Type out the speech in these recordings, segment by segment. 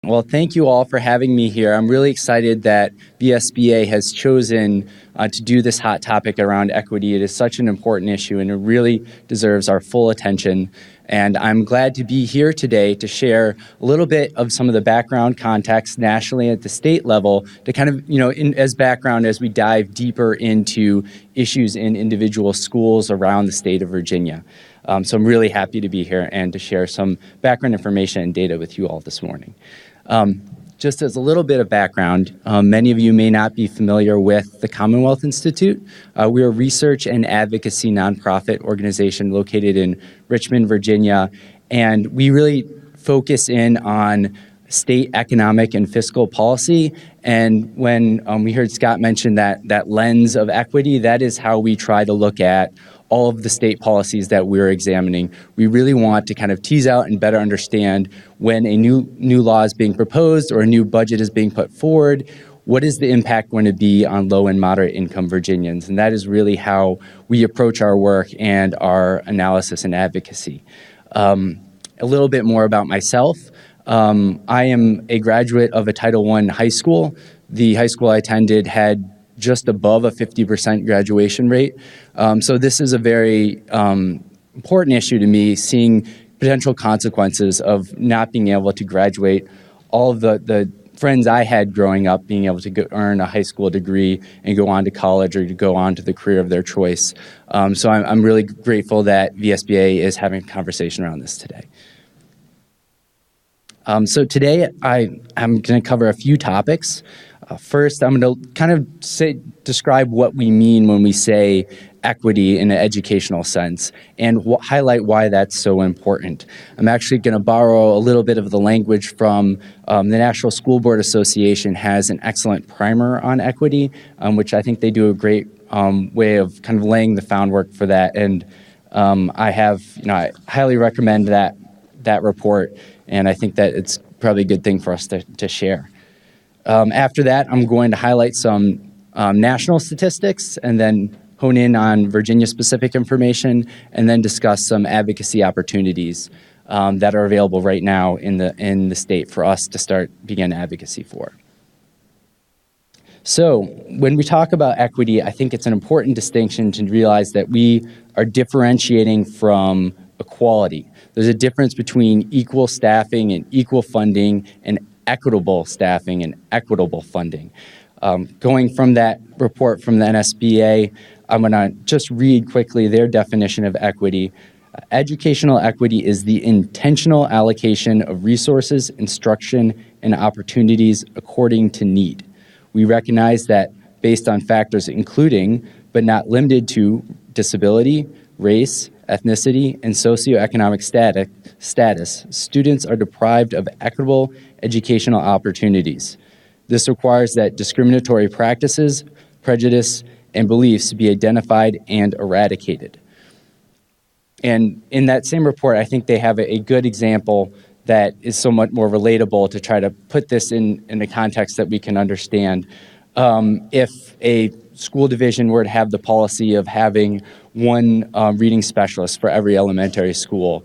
Well, thank you all for having me here. I'm really excited that VSBA has chosen to do this hot topic around equity. It is such an important issue and it really deserves our full attention. And I'm glad to be here today to share a little bit of some of the background context nationally at the state level to kind of, as background as we dive deeper into issues in individual schools around the state of Virginia. So I'm really happy to be here and to share some background information and data with you all this morning. Just as a little bit of background, many of you may not be familiar with the Commonwealth Institute. We're a research and advocacy nonprofit organization located in Richmond, Virginia, and we really focus in on state economic and fiscal policy. And when we heard Scott mention that lens of equity, that is how we try to look at all of the state policies that we're examining. We really want to kind of tease out and better understand when a new law is being proposed or a new budget is being put forward, what is the impact going to be on low and moderate income Virginians? And that is really how we approach our work and our analysis and advocacy. A little bit more about myself. I am a graduate of a Title I high school. The high school I attended had just above a 50% graduation rate. So this is a very important issue to me, seeing potential consequences of not being able to graduate. All of the friends I had growing up being able to earn a high school degree and go on to college or to go on to the career of their choice. So I'm really grateful that VSBA is having a conversation around this today. So today I'm going to cover a few topics. First, I'm going to kind of describe what we mean when we say equity in an educational sense and highlight why that's so important. I'm actually going to borrow a little bit of the language from the National School Board Association has an excellent primer on equity, which I think they do a great way of kind of laying the groundwork for that. And I highly recommend that report, and I think that it's probably a good thing for us to share. After that, I'm going to highlight some national statistics and then hone in on Virginia-specific information and then discuss some advocacy opportunities that are available right now in the state for us to begin advocacy for. So when we talk about equity, I think it's an important distinction to realize that we are differentiating from equality. There's a difference between equal staffing and equal funding and equitable staffing and equitable funding. Going from that report from the NSBA, I'm going to just read quickly their definition of equity. Educational equity is the intentional allocation of resources, instruction, and opportunities according to need. We recognize that based on factors including, but not limited to, disability, race, ethnicity, and socioeconomic status, students are deprived of equitable educational opportunities. This requires that discriminatory practices, prejudice, and beliefs be identified and eradicated. And in that same report, I think they have a good example that is somewhat more relatable to try to put this in a context that we can understand. If a school division were to have the policy of having one reading specialist for every elementary school,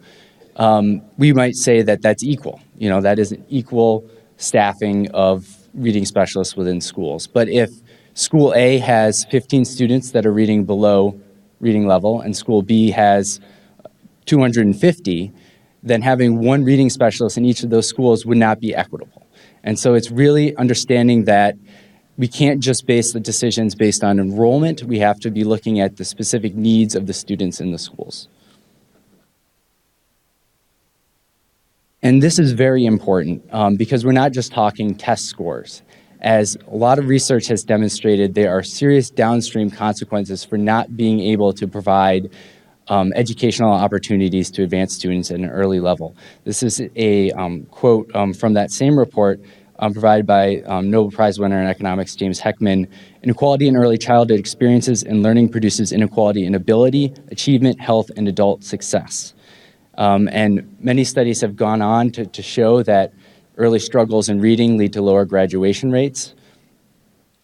we might say that that's equal. That is an equal staffing of reading specialists within schools. But if school A has 15 students that are reading below reading level and school B has 250, then having one reading specialist in each of those schools would not be equitable. And so it's really understanding that we can't just base the decisions based on enrollment. We have to be looking at the specific needs of the students in the schools. And this is very important because we're not just talking test scores. As a lot of research has demonstrated, there are serious downstream consequences for not being able to provide educational opportunities to advanced students at an early level. This is a quote from that same report provided by Nobel Prize winner in economics James Heckman. Inequality in early childhood experiences and learning produces inequality in ability, achievement, health, and adult success. And many studies have gone on to show that early struggles in reading lead to lower graduation rates.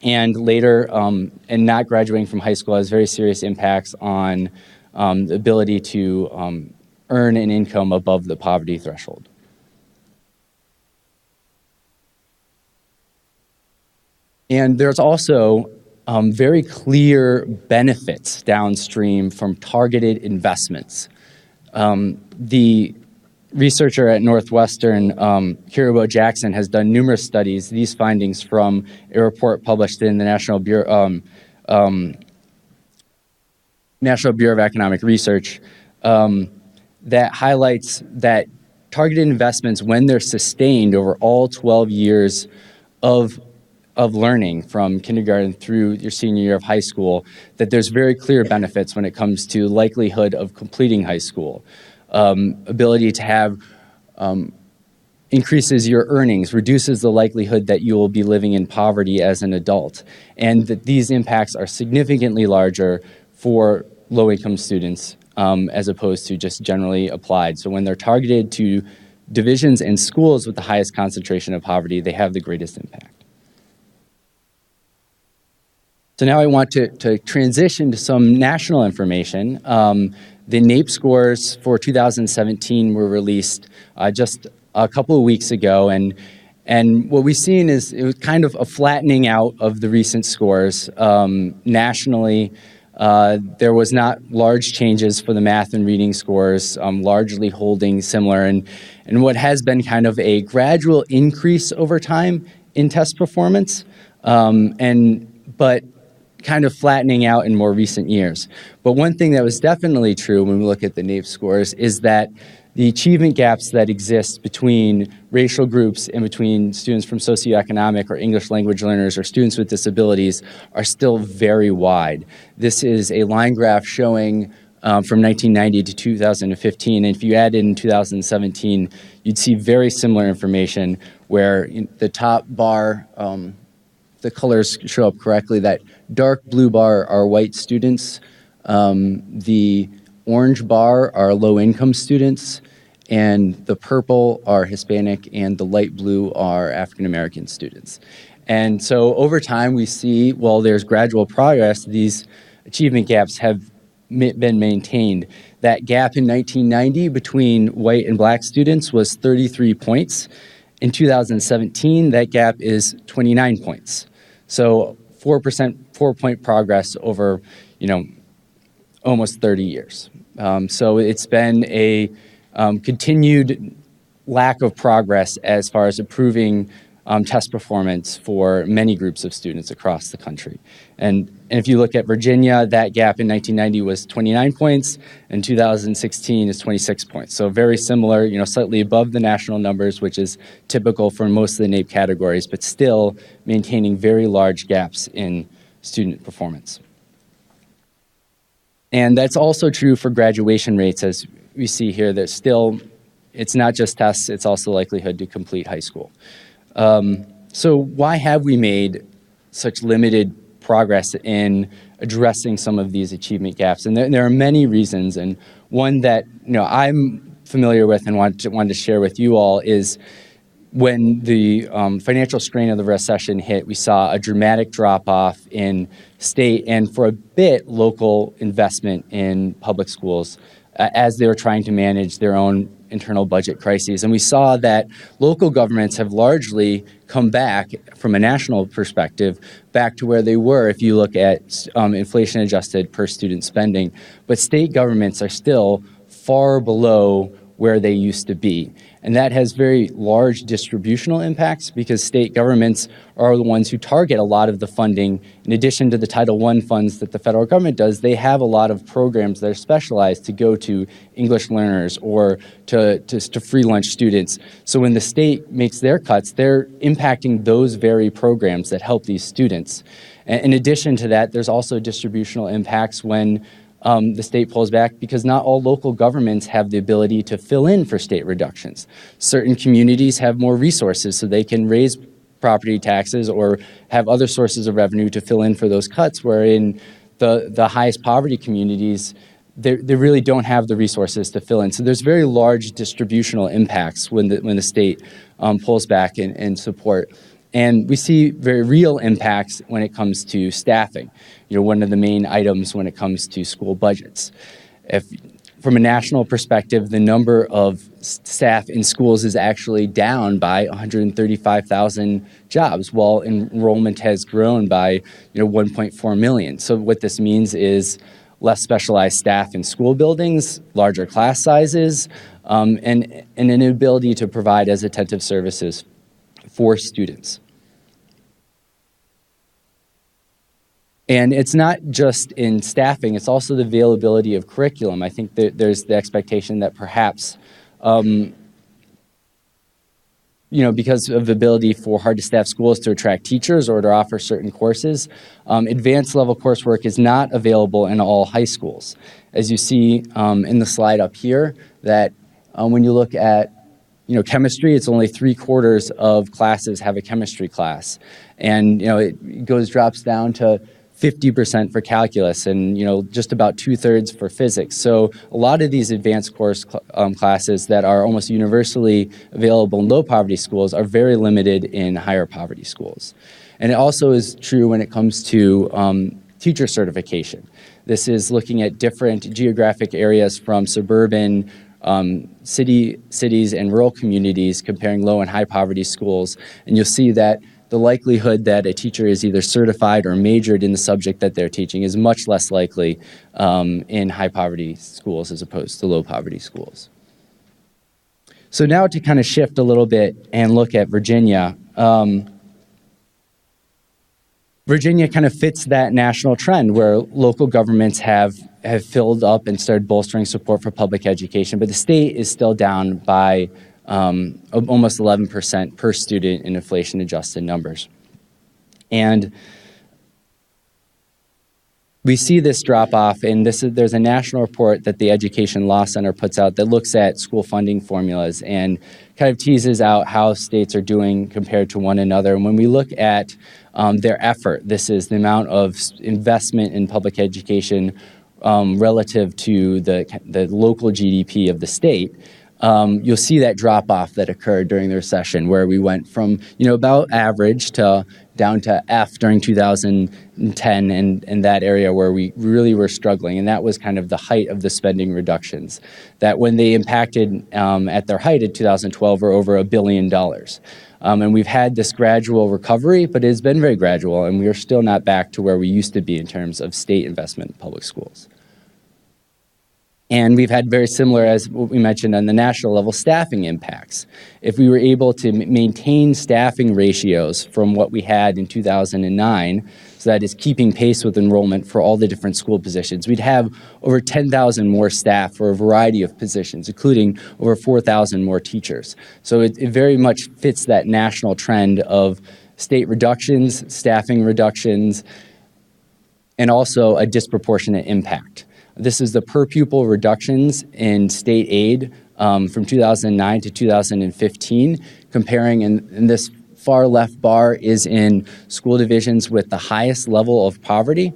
And later, and not graduating from high school has very serious impacts on the ability to earn an income above the poverty threshold. And there's also very clear benefits downstream from targeted investments. The researcher at Northwestern, Kirabo Jackson, has done numerous studies, these findings from a report published in the National Bureau of Economic Research, that highlights that targeted investments, when they're sustained over all 12 years of learning from kindergarten through your senior year of high school, that there's very clear benefits when it comes to likelihood of completing high school. Ability to have increases your earnings, reduces the likelihood that you will be living in poverty as an adult, and that these impacts are significantly larger for low-income students as opposed to just generally applied. So when they're targeted to divisions and schools with the highest concentration of poverty, they have the greatest impact. So now I want to transition to some national information. The NAEP scores for 2017 were released just a couple of weeks ago, and what we've seen is it was kind of a flattening out of the recent scores. Nationally, there was not large changes for the math and reading scores, largely holding similar, and what has been kind of a gradual increase over time in test performance, but kind of flattening out in more recent years. But one thing that was definitely true when we look at the NAEP scores is that the achievement gaps that exist between racial groups and between students from socioeconomic or English language learners or students with disabilities are still very wide. This is a line graph showing from 1990 to 2015, and if you add in 2017, you'd see very similar information where the top bar, the colors show up correctly, that dark blue bar are white students, the orange bar are low-income students, and the purple are Hispanic, and the light blue are African-American students. And so over time we see, while there's gradual progress, these achievement gaps have been maintained. That gap in 1990 between white and black students was 33 points. In 2017, that gap is 29 points. So 4-point progress over, almost 30 years. So it's been a continued lack of progress as far as improving test performance for many groups of students across the country. And if you look at Virginia, that gap in 1990 was 29 points, and 2016 is 26 points. So very similar, slightly above the national numbers, which is typical for most of the NAEP categories, but still maintaining very large gaps in student performance. And that's also true for graduation rates, as we see here. That still, it's not just tests, it's also likelihood to complete high school. So why have we made such limited progress in addressing some of these achievement gaps? And there are many reasons, and one that I'm familiar with and wanted to share with you all is when the financial strain of the recession hit, we saw a dramatic drop-off in state and, for a bit, local investment in public schools as they were trying to manage their own internal budget crises. And we saw that local governments have largely come back, from a national perspective, back to where they were if you look at inflation-adjusted per-student spending. But state governments are still far below where they used to be. And that has very large distributional impacts because state governments are the ones who target a lot of the funding. In addition to the Title I funds that the federal government does, they have a lot of programs that are specialized to go to English learners or to free lunch students. So when the state makes their cuts, they're impacting those very programs that help these students. And in addition to that, there's also distributional impacts when the state pulls back, because not all local governments have the ability to fill in for state reductions. Certain communities have more resources, so they can raise property taxes or have other sources of revenue to fill in for those cuts, where in the highest poverty communities, they really don't have the resources to fill in. So there's very large distributional impacts when the state pulls back in support. And we see very real impacts when it comes to staffing. One of the main items when it comes to school budgets. If from a national perspective, the number of staff in schools is actually down by 135,000 jobs, while enrollment has grown by 1.4 million. So what this means is less specialized staff in school buildings, larger class sizes, and an inability to provide as attentive services for students. And it's not just in staffing, it's also the availability of curriculum. I think that there's the expectation that perhaps, because of the ability for hard-to-staff schools to attract teachers or to offer certain courses, advanced level coursework is not available in all high schools. As you see in the slide up here, that when you look at chemistry, it's only 3/4 of classes have a chemistry class. And it drops down to 50% for calculus and just about 2/3 for physics. So a lot of these advanced course classes that are almost universally available in low poverty schools are very limited in higher poverty schools. And it also is true when it comes to teacher certification. This is looking at different geographic areas from suburban cities and rural communities, comparing low and high poverty schools, and you'll see that the likelihood that a teacher is either certified or majored in the subject that they're teaching is much less likely in high poverty schools as opposed to low poverty schools. So now to kind of shift a little bit and look at Virginia. Virginia kind of fits that national trend where local governments have filled up and started bolstering support for public education, but the state is still down by almost 11% per student in inflation-adjusted numbers. And we see this drop-off, and there's a national report that the Education Law Center puts out that looks at school funding formulas and kind of teases out how states are doing compared to one another. And when we look at their effort, this is the amount of investment in public education relative to the local GDP of the state, you'll see that drop-off that occurred during the recession, where we went from about average to down to F during 2010 and that area where we really were struggling. And that was kind of the height of the spending reductions, that when they impacted at their height in 2012 were over $1 billion. And we've had this gradual recovery, but it has been very gradual, and we are still not back to where we used to be in terms of state investment in public schools. And we've had very similar, as what we mentioned on the national level, staffing impacts. If we were able to maintain staffing ratios from what we had in 2009, so that is keeping pace with enrollment for all the different school positions, we'd have over 10,000 more staff for a variety of positions, including over 4,000 more teachers. So it very much fits that national trend of state reductions, staffing reductions, and also a disproportionate impact. This is the per pupil reductions in state aid from 2009 to 2015, comparing, and this far left bar is in school divisions with the highest level of poverty.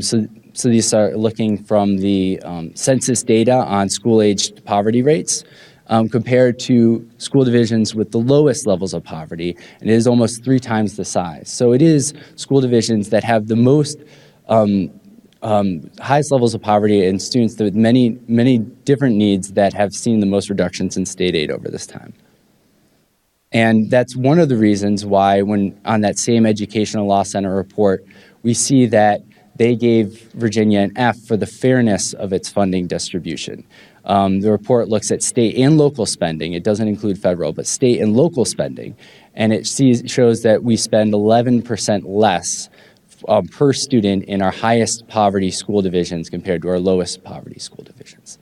So these are looking from the census data on school-aged poverty rates compared to school divisions with the lowest levels of poverty, and it is almost 3 times the size. So it is school divisions that have the most highest levels of poverty and students with many, many different needs that have seen the most reductions in state aid over this time. And that's one of the reasons why when on that same Educational Law Center report, we see that they gave Virginia an F for the fairness of its funding distribution. The report looks at state and local spending. It doesn't include federal, but state and local spending. And it shows that we spend 11% less per student in our highest poverty school divisions compared to our lowest poverty school divisions.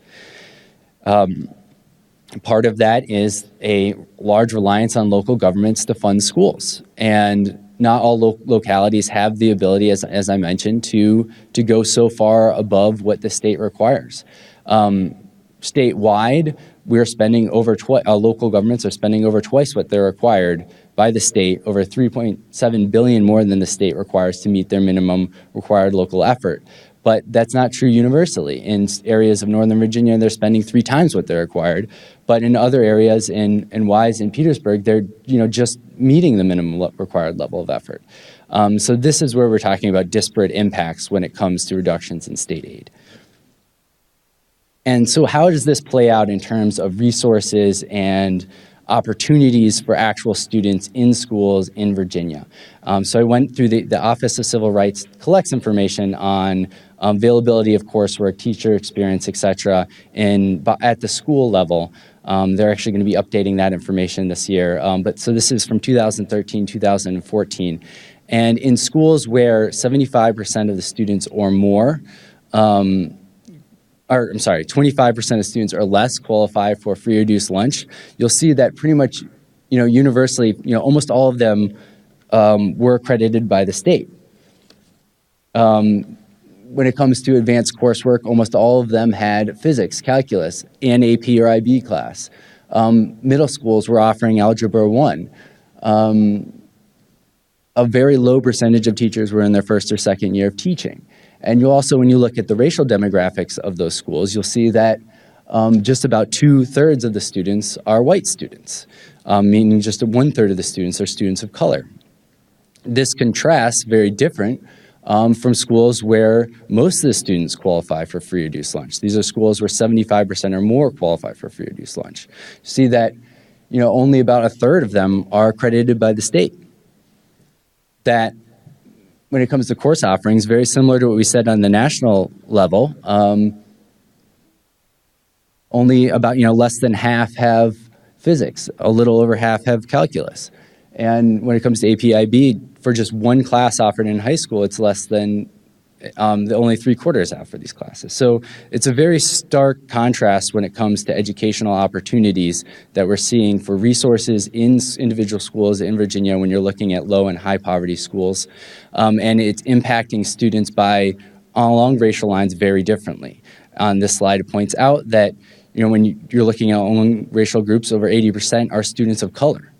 Part of that is a large reliance on local governments to fund schools. And not all localities have the ability, as I mentioned, to go so far above what the state requires. Statewide, we're spending over local governments are spending over twice what they're required by the state, over $3.7 billion more than the state requires to meet their minimum required local effort. But that's not true universally. In areas of Northern Virginia, they're spending 3 times what they're required. But in other areas, in Wise and Petersburg, they're just meeting the minimum required level of effort. So this is where we're talking about disparate impacts when it comes to reductions in state aid. And so how does this play out in terms of resources and opportunities for actual students in schools in Virginia? So I went through the Office of Civil Rights collects information on availability of coursework, teacher experience, et cetera, at the school level. They're actually going to be updating that information this year. So this is from 2013, 2014. And in schools where 75% of the students or more 25% of students or less qualify for free or reduced lunch, you'll see that pretty much, universally, almost all of them were accredited by the state. When it comes to advanced coursework, almost all of them had physics, calculus, and AP or IB class. Middle schools were offering Algebra 1. A very low percentage of teachers were in their first or second year of teaching. And you'll also, when you look at the racial demographics of those schools, you'll see that just about 2/3 of the students are white students, meaning just 1/3 of the students are students of color. This contrasts very different from schools where most of the students qualify for free reduced lunch. These are schools where 75% or more qualify for free reduced lunch. You see that only about 1/3 of them are accredited by the state. That when it comes to course offerings, very similar to what we said on the national level, only about less than half have physics, a little over half have calculus. And when it comes to AP/IB, for just one class offered in high school, it's less than only 3/4 have for these classes. So it's a very stark contrast when it comes to educational opportunities that we're seeing for resources in individual schools in Virginia when you're looking at low and high poverty schools. And it's impacting students along racial lines very differently. On this slide, it points out that when you're looking at along racial groups, over 80% are students of color.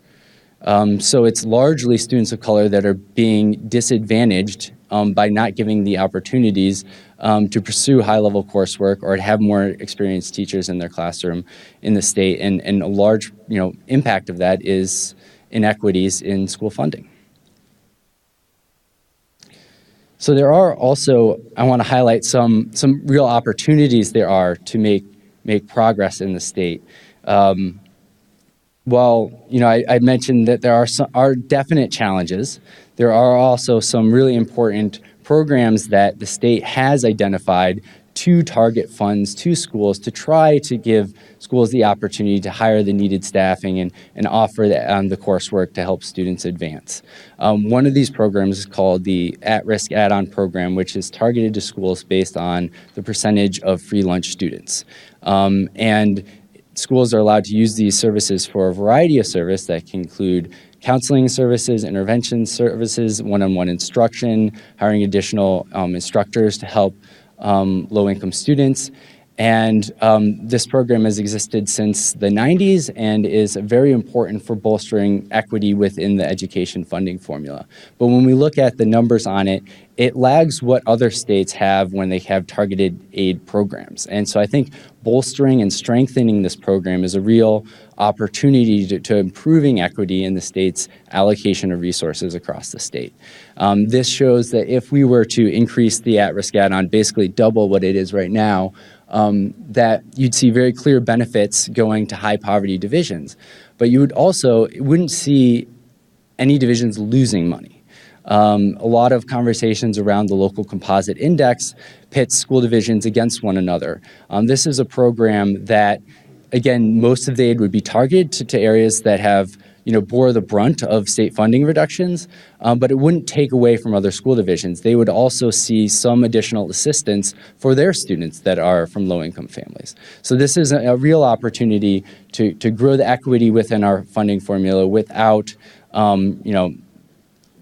So it's largely students of color that are being disadvantaged by not giving the opportunities to pursue high-level coursework or to have more experienced teachers in their classroom in the state. And a large impact of that is inequities in school funding. So there are also, I want to highlight some real opportunities there are to make progress in the state. Well, I mentioned that there are definite challenges. There are also some really important programs that the state has identified to target funds to schools to try to give schools the opportunity to hire the needed staffing and offer the coursework to help students advance. One of these programs is called the At-Risk Add-on Program, which is targeted to schools based on the percentage of free lunch students. And schools are allowed to use these services for a variety of service that can include counseling services, intervention services, one-on-one instruction, hiring additional instructors to help low-income students. And this program has existed since the 90s and is very important for bolstering equity within the education funding formula. But when we look at the numbers on it, it lags what other states have when they have targeted aid programs. And so I think bolstering and strengthening this program is a real opportunity to improving equity in the state's allocation of resources across the state. This shows that if we were to increase the at-risk add-on, basically double what it is right now, that you'd see very clear benefits going to high poverty divisions. But you wouldn't see any divisions losing money. A lot of conversations around the local composite index pits school divisions against one another. This is a program that, again, most of the aid would be targeted to areas that have bore the brunt of state funding reductions, but it wouldn't take away from other school divisions. They would also see some additional assistance for their students that are from low-income families. So this is a real opportunity to grow the equity within our funding formula without,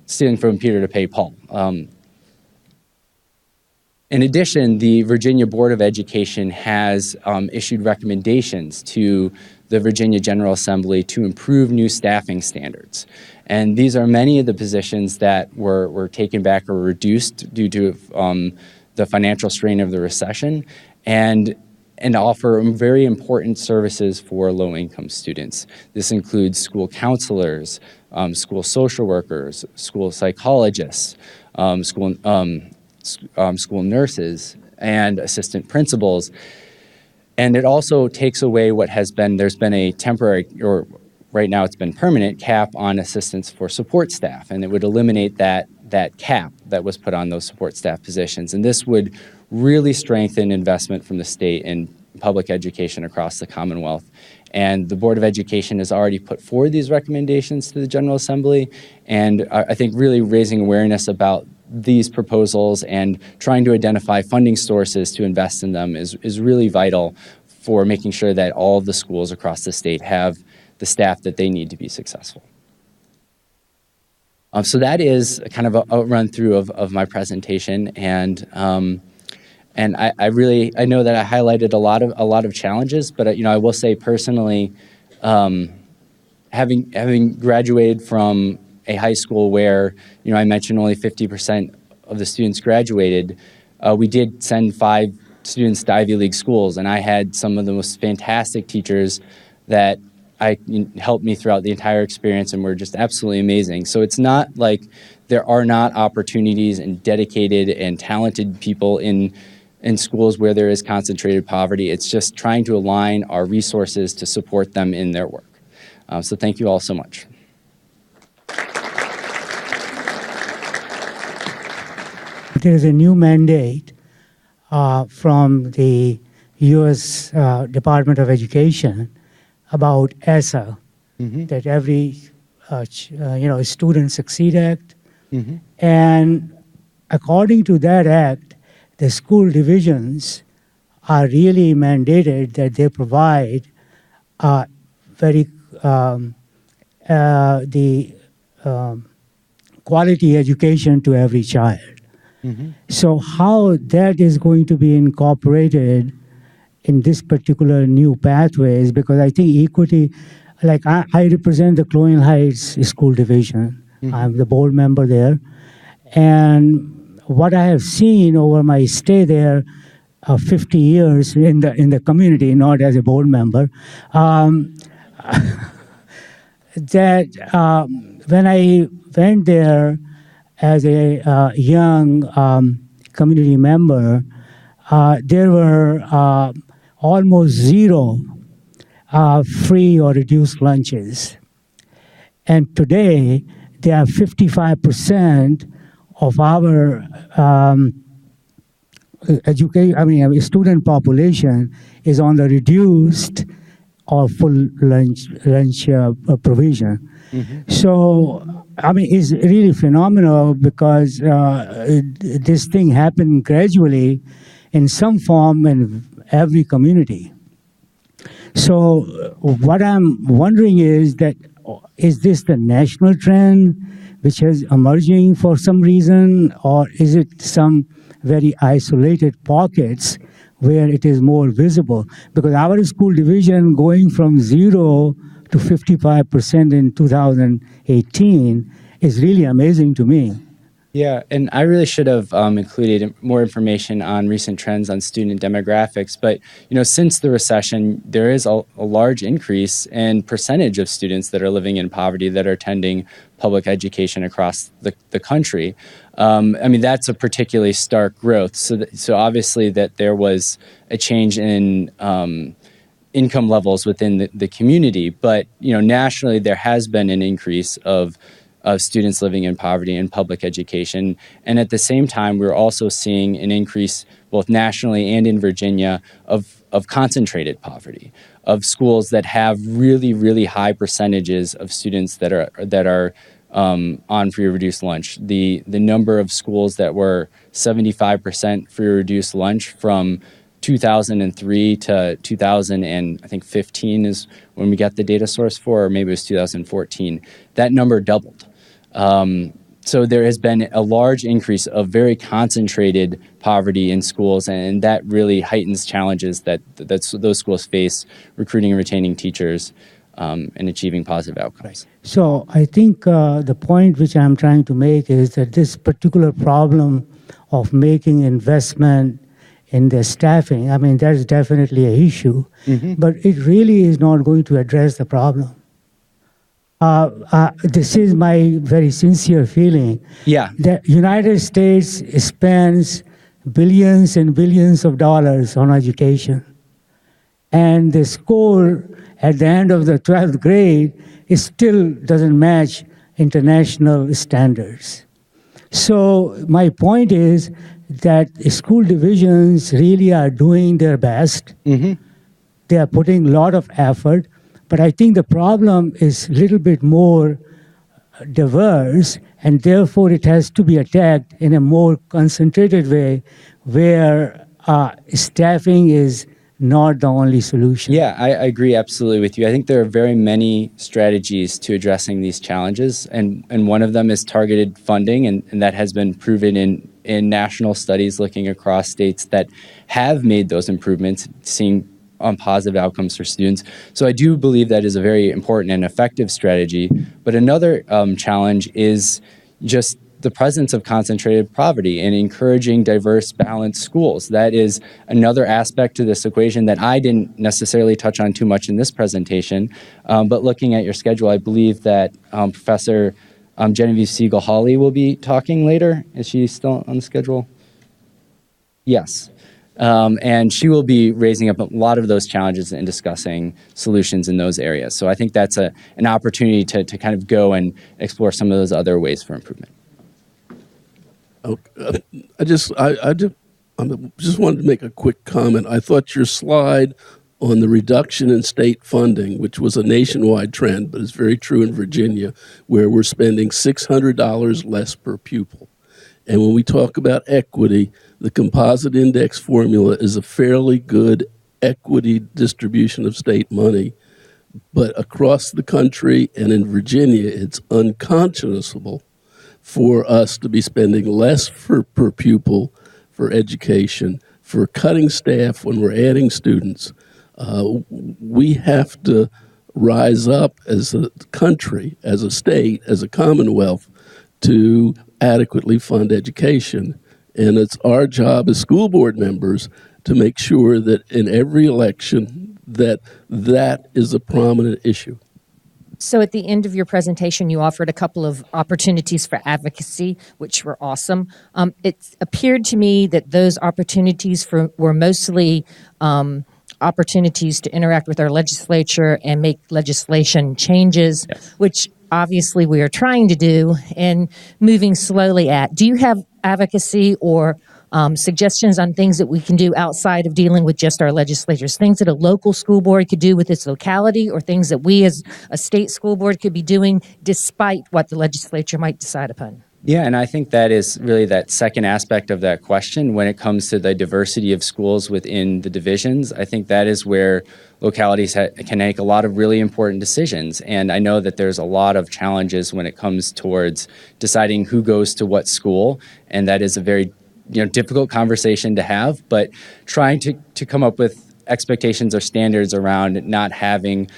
stealing from Peter to pay Paul. In addition, the Virginia Board of Education has issued recommendations to the Virginia General Assembly to improve new staffing standards. And these are many of the positions that were taken back or reduced due to the financial strain of the recession and offer very important services for low-income students. This includes school counselors, school social workers, school psychologists, school nurses, and assistant principals. And it also takes away what has been, there's been a temporary, or right now it's been permanent, cap on assistance for support staff, and it would eliminate that cap that was put on those support staff positions. And this would really strengthen investment from the state in public education across the Commonwealth. And the Board of Education has already put forward these recommendations to the General Assembly, and I think really raising awareness about these proposals and trying to identify funding sources to invest in them is really vital for making sure that all of the schools across the state have the staff that they need to be successful. So that is kind of a run through of my presentation, and I know that I highlighted a lot of challenges, but I will say personally, having graduated from a high school where I mentioned only 50% of the students graduated, we did send 5 students to Ivy League schools, and I had some of the most fantastic teachers that helped me throughout the entire experience and were just absolutely amazing. So it's not like there are not opportunities and dedicated and talented people in schools where there is concentrated poverty. It's just trying to align our resources to support them in their work. So thank you all so much. There is a new mandate from the U.S. Department of Education about ESSA, that every Student Succeed Act. And according to that act, the school divisions are really mandated that they provide quality education to every child. So how that is going to be incorporated in this particular new pathways, because I think equity, like I represent the Colonial Heights School Division. I'm the board member there. And what I have seen over my stay there, 50 years in the community, not as a board member, that when I went there as a young community member, there were almost zero free or reduced lunches. And today, there are 55% of our student population is on the reduced or full lunch provision. So, it's really phenomenal because this thing happened gradually in some form in every community. So what I'm wondering is this the national trend which is emerging for some reason, or is it some very isolated pockets where it is more visible? Because our school division going from 0 to 55% in 2018 is really amazing to me. Yeah, and I really should have included more information on recent trends on student demographics. But since the recession, there is a large increase in percentage of students that are living in poverty that are attending public education across the country. That's a particularly stark growth. So obviously that there was a change in income levels within the community, but nationally there has been an increase of students living in poverty in public education. And at the same time, we're also seeing an increase both nationally and in Virginia of concentrated poverty, of schools that have really, really high percentages of students that are on free or reduced lunch. The number of schools that were 75% free or reduced lunch from 2003 to 2015 is when we got the data source for, or maybe it was 2014. That number doubled. So there has been a large increase of very concentrated poverty in schools, and that really heightens challenges that those schools face recruiting and retaining teachers and achieving positive outcomes. So I think the point which I'm trying to make is that this particular problem of making investment in the staffing, that's definitely an issue, but it really is not going to address the problem. This is my very sincere feeling. Yeah. The United States spends billions and billions of dollars on education. and the score at the end of the 12th grade it still doesn't match international standards. So my point is that school divisions really are doing their best. They are putting a lot of effort, but I think the problem is a little bit more diverse, and therefore it has to be attacked in a more concentrated way where staffing is not the only solution. Yeah, I agree absolutely with you. I think there are very many strategies to addressing these challenges, and one of them is targeted funding, and that has been proven in national studies looking across states that have made those improvements, seeing positive outcomes for students. So I do believe that is a very important and effective strategy. But another challenge is just the presence of concentrated poverty and encouraging diverse, balanced schools. That is another aspect to this equation that I didn't necessarily touch on too much in this presentation. But looking at your schedule, I believe that Professor Genevieve Siegel-Hawley will be talking later. Is she still on the schedule? Yes. And she will be raising up a lot of those challenges and discussing solutions in those areas. So I think that's an opportunity to kind of go and explore some of those other ways for improvement. I just wanted to make a quick comment. I thought your slide on the reduction in state funding, which was a nationwide trend, but it's very true in Virginia, where we're spending $600 less per pupil. And when we talk about equity, the composite index formula is a fairly good equity distribution of state money. But across the country and in Virginia, it's unconscionable for us to be spending less per pupil for education, for cutting staff when we're adding students. We have to rise up as a country, as a state, as a Commonwealth to adequately fund education. And it's our job as school board members to make sure that in every election that is a prominent issue. So at the end of your presentation, you offered a couple of opportunities for advocacy, which were awesome. It appeared to me that those opportunities were mostly opportunities to interact with our legislature and make legislation changes, yes, which obviously we are trying to do and moving slowly at. Do you have advocacy or suggestions on things that we can do outside of dealing with just our legislatures, things that a local school board could do with its locality or things that we as a state school board could be doing despite what the legislature might decide upon? Yeah, and I think that is really that second aspect of that question when it comes to the diversity of schools within the divisions. I think that is where localities can make a lot of really important decisions. And I know that there's a lot of challenges when it comes towards deciding who goes to what school, and that is a very difficult conversation to have, but trying to come up with expectations or standards around not having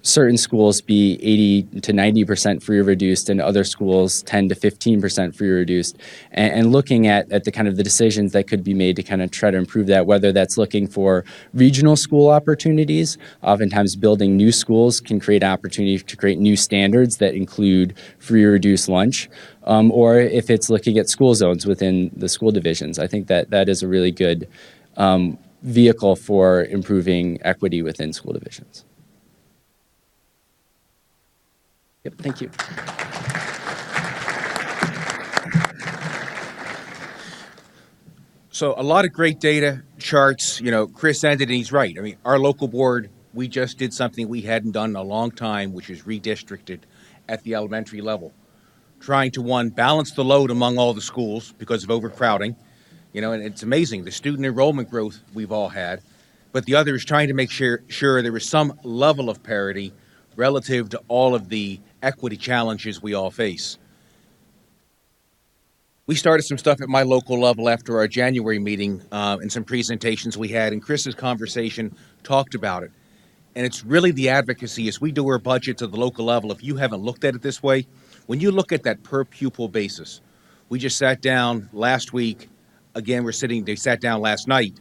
certain schools be 80 to 90% free or reduced and other schools 10 to 15% free or reduced, and looking at the kind of the decisions that could be made to kind of try to improve that, whether that's looking for regional school opportunities. Oftentimes building new schools can create opportunity to create new standards that include free or reduced lunch, or if it's looking at school zones within the school divisions. I think that is a really good vehicle for improving equity within school divisions. Yep, thank you. So a lot of great data, charts. Chris ended and he's right. I mean, our local board, we just did something we hadn't done in a long time, which is redistricted at the elementary level. Trying to, one, balance the load among all the schools because of overcrowding. And it's amazing, the student enrollment growth we've all had. But the other is trying to make sure there is some level of parity relative to all of the equity challenges we all face. We started some stuff at my local level after our January meeting and some presentations we had, and Chris's conversation talked about it. And it's really the advocacy as we do our budgets at the local level. If you haven't looked at it this way, when you look at that per pupil basis, we just sat down last week. Again, they sat down last night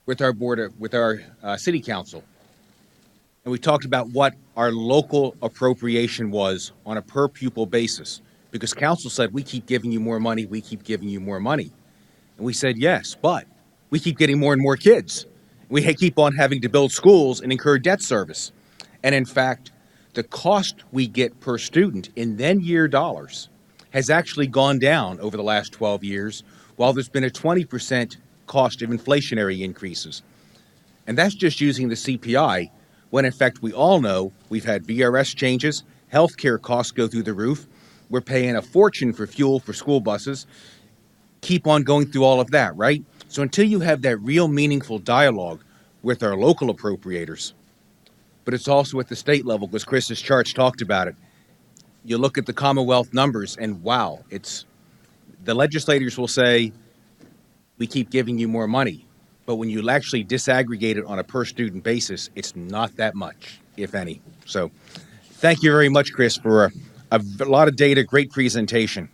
with our board, with our city council. And we talked about what our local appropriation was on a per pupil basis, because council said, we keep giving you more money, we keep giving you more money. And we said, yes, but we keep getting more and more kids. We keep on having to build schools and incur debt service. And in fact, the cost we get per student in then year dollars has actually gone down over the last 12 years, while there's been a 20% cost of inflationary increases. And that's just using the CPI, when in fact we all know we've had VRS changes, healthcare costs go through the roof, we're paying a fortune for fuel for school buses, keep on going through all of that, right? So until you have that real meaningful dialogue with our local appropriators, but it's also at the state level, because Chris's charts talked about it. You look at the Commonwealth numbers and wow, the legislators will say, we keep giving you more money. But when you actually disaggregate it on a per student basis, it's not that much, if any. So thank you very much, Chris, for a lot of data, great presentation.